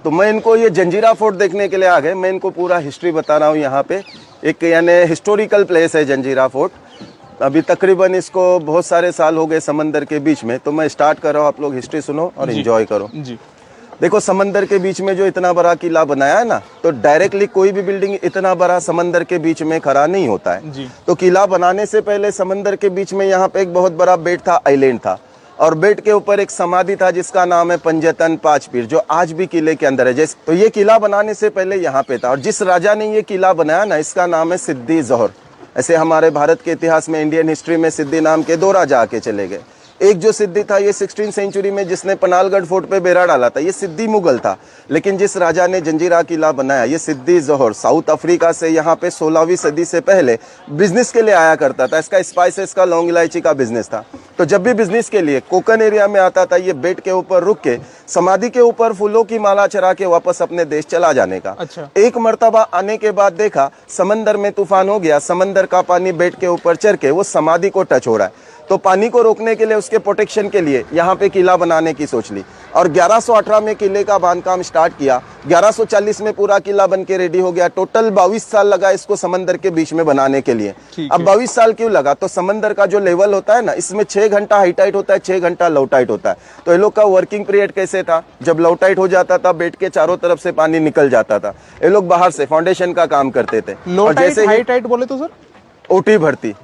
तो मैं इनको ये जंजीरा फोर्ट देखने के लिए आ गए। मैं इनको पूरा हिस्ट्री बता रहा हूँ। यहाँ पे एक यानी हिस्टोरिकल प्लेस है जंजीरा फोर्ट। अभी तकरीबन इसको बहुत सारे साल हो गए समंदर के बीच में। तो मैं स्टार्ट कर रहा हूँ, आप लोग हिस्ट्री सुनो और एंजॉय करो जी। देखो, समंदर के बीच में जो इतना बड़ा किला बनाया है ना, तो डायरेक्टली कोई भी बिल्डिंग इतना बड़ा समंदर के बीच में खड़ा नहीं होता है जी। तो किला बनाने से पहले समंदर के बीच में यहाँ पे एक बहुत बड़ा बेट था, आइलैंड था, और बेट के ऊपर एक समाधि था जिसका नाम है पंजतन पांच पीर, जो आज भी किले के अंदर है। जैसे तो ये किला बनाने से पहले यहाँ पे था, और जिस राजा ने ये किला बनाया ना, इसका नाम है सिद्दी जोहर। ऐसे हमारे भारत के इतिहास में, इंडियन हिस्ट्री में सिद्दी नाम के दो राजा आके चले गए। एक जो सिद्दी था, ये 16वीं सेंचुरी में जिसने पनालगढ़ फोर्ट पे बेड़ा डाला था, ये सिद्दी मुगल था। लेकिन जिस राजा ने जंजीरा किला बनाया, ये सिद्दी जोहर, साउथ अफ्रीका से यहाँ पे 16वीं सदी से पहले बिजनेस के लिए आया करता था। इसका स्पाइसेस का, लौंग इलायची का बिजनेस था। तो जब भी बिजनेस के लिए कोकन एरिया में आता था, ये बेट के ऊपर रुक के समाधि के ऊपर फूलों की माला चढ़ा के वापस अपने देश चला जाने का। अच्छा। एक मर्तबा आने के बाद देखा समंदर में तूफान हो गया, समंदर का पानी बेट के ऊपर चढ़ के वो समाधि को टच हो रहा है। तो पानी को रोकने के लिए, उसके प्रोटेक्शन के लिए यहाँ पे किला बनाने की सोच ली, और 1118 में किले का बांधकाम स्टार्ट किया। 1140 में पूरा किला बन के रेडी हो गया। टोटल 22 साल लगा इसको समंदर के बीच में बनाने के लिए। अब 22 साल क्यों लगा? तो समंदर का जो लेवल होता है ना, इसमें 6 घंटा हाई टाइट होता है, 6 घंटा लो टाइट होता है। तो ये लोग का वर्किंग पीरियड कैसे था? जब लो टाइट हो जाता था, बेट के चारों तरफ से पानी निकल जाता था, ये लोग बाहर से फाउंडेशन का काम करते थे। लो टाइट, हाई टाइट बोले तो सर ओटी भर्ती,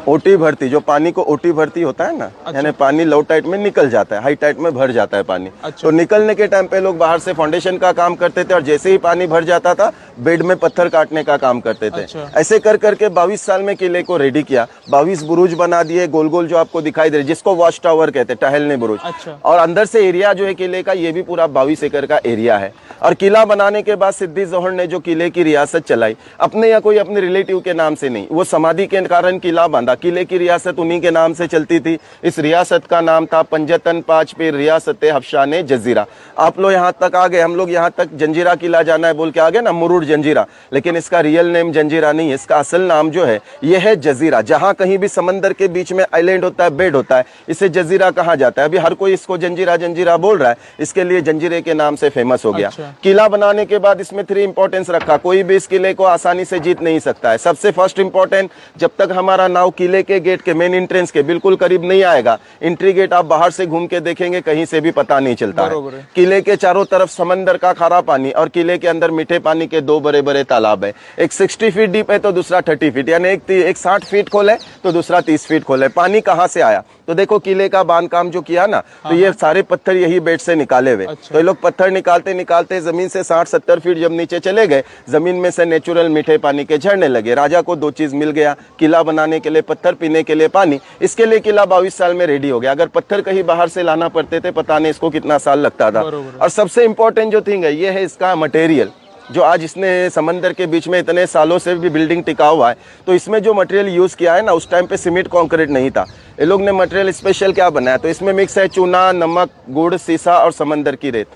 ओटी भर्ती, जो पानी को ओटी भर्ती होता है ना, अच्छा। यानी पानी लो टाइट में निकल जाता है, हाई टाइट में भर जाता है पानी। अच्छा। तो निकलने के टाइम पे लोग बाहर से फाउंडेशन का काम करते थे, और जैसे ही पानी भर जाता था, बेड में पत्थर काटने का काम करते थे। अच्छा। ऐसे कर करके 22 साल में किले को रेडी किया। 22 बुरुज बना दिए, गोल गोल जो आपको दिखाई दे रहे, जिसको वॉच टावर कहते हैं, टहलने बुरुज। अच्छा। और अंदर से एरिया जो है किले का, ये भी पूरा 22 एकड़ का एरिया है। और किला बनाने के बाद सिद्दी जोहर ने जो किले की रियासत चलाई, अपने या कोई अपने रिलेटिव के नाम से नहीं, वो समाधि के कारण किला बांधा। किले की रियासत उन्हीं के नाम से चलती थी। इस रियासत का नाम था पंजतन पांच पीर रियासत हफ्शाने जजीरा। आप लोग यहाँ तक आ गए, हम लोग यहाँ तक जंजीरा किला जाना है बोल के आ गए ना, मुरुड जंजीरा, लेकिन इसका रियल नेम जंजीरा नहीं है। इसका असल नाम जो है ये है जजीरा। जहाँ कहीं भी समंदर के बीच में आइलैंड होता है, बेड होता है, इसे जजीरा कहा जाता है। अभी हर कोई इसको जंजीरा जंजीरा बोल रहा है, इसके लिए जंजीरे के नाम से फेमस हो गया। अच्छा। किला बनाने के बाद इसमें 3 इंपॉर्टेंस रखा। कोई भी इस किले को आसानी से जीत नहीं सकता है। सबसे फर्स्ट इंपॉर्टेंट, जब तक हमारा नाव किले के गेट के, मेन एंट्रेंस के बिल्कुल करीब नहीं आएगा, एंट्री गेट आप बाहर से घूम के देखेंगे, कहीं से भी पता नहीं चलता है। किले के चारों तरफ समंदर का खारा पानी, और किले के अंदर मीठे पानी के 2 बड़े बड़े तालाब है। एक 60 फीट डीप है तो दूसरा 30 फीट, यानी एक 60 फीट खोल है तो दूसरा 30 फीट खोल है। पानी कहाँ से आया? तो देखो, किले का बांधकाम जो किया ना, तो ये सारे पत्थर यही बेड से निकाले हुए। अच्छा। तो ये लोग पत्थर निकालते निकालते जमीन से 60-70 फीट जब नीचे चले गए, जमीन में से नेचुरल मीठे पानी के झरने लगे। राजा को 2 चीज मिल गया, किला बनाने के लिए पत्थर, पीने के लिए पानी। इसके लिए किला 22 साल में रेडी हो गया। अगर पत्थर कहीं बाहर से लाना पड़ते थे, पता नहीं इसको कितना साल लगता था। और सबसे इंपॉर्टेंट जो थिंग है, ये है इसका मटेरियल, जो आज इसने समंदर के बीच में इतने सालों से भी बिल्डिंग टिका हुआ है। तो इसमें जो मटेरियल यूज किया है ना, उस टाइम पे सीमेंट कंक्रीट नहीं था। ये लोग ने मटेरियल स्पेशल क्या बनाया, तो इसमें मिक्स है चूना, नमक, गुड़, सीसा और समंदर की रेत।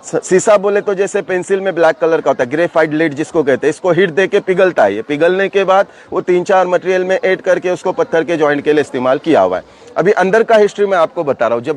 सीसा बोले तो जैसे पेंसिल में ब्लैक कलर का होता है, ग्रेफाइट लीड जिसको कहते हैं, इसको हीट दे के पिघलता है। ये पिघलने के बाद वो 3-4 मटेरियल में ऐड करके उसको पत्थर के जॉइंट के लिए इस्तेमाल किया हुआ है। अभी अंदर का हिस्ट्री मैं आपको बता रहा हूँ। जब